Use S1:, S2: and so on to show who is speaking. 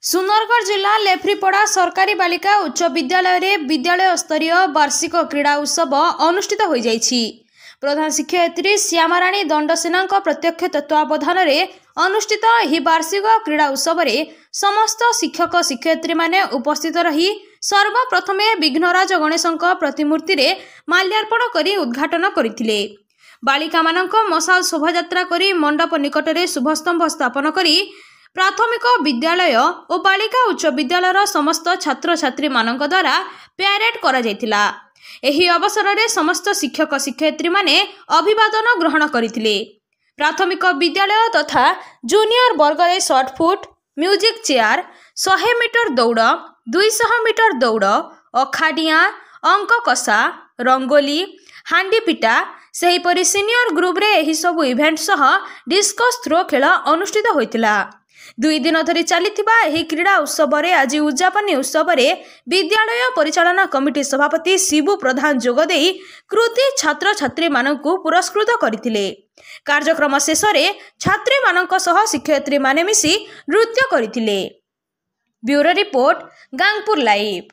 S1: सुंदरगढ़ जिला लेफ्रीपड़ा सरकारी बालिका उच्च विद्यालय रे विद्यालय स्तरीय वार्षिक क्रीड़ा उत्सव अनुष्ठित हो जाइछि। प्रधान शिक्षयित्री श्यामाराणी दंडसेना प्रत्यक्ष तत्वावधान में अनुष्ठित यह वार्षिक क्रीड़ा उत्सव रे समस्त शिक्षक शिक्षयित्री माने उपस्थित रही सर्वप्रथमे विघ्नराज गणेशों प्रतिमूर्ति रे माल्यार्पण करी उद्घाटन करथिले। बालिका मानक मशाल शोभायात्रा करी मंडप निकटरे शुभस्तंभ स्थापन करी प्राथमिक विद्यालय और बालिका उच्च विद्यालय समस्त छात्र छात्री मानक द्वारा प्यारेड करा जायतिला। एही अवसर में समस्त शिक्षक शिक्षयित्री माने अभिवादन ग्रहण करथिले। प्राथमिक विद्यालय तथा जूनियर वर्ग रे शॉर्टफुट, म्यूजिक चेयर, 100 मीटर दौड़, 200 मीटर दौड़, अखाडिया, अंक कषा, रंगोली, हांडी पिटा सेहीपरि सीनियर ग्रुप रे एही सब इवेंट सह डिस्कस थ्रो खेल अनुष्ठित होइतिला। 2 दिन धरी चलीथिबा एही क्रीड़ा उत्सव रे आज उद्यापनी उत्सव रे विद्यालय परिचालना कमिटी सभापति शिबू प्रधान जोगदेई कृति छात्र छात्री मानकु पुरस्कृत करथिले। कार्यक्रम शेष रे छात्री मानक सह शिक्षयित्री माने मिसी नृत्य करथिले। Bureau report Gangpur live.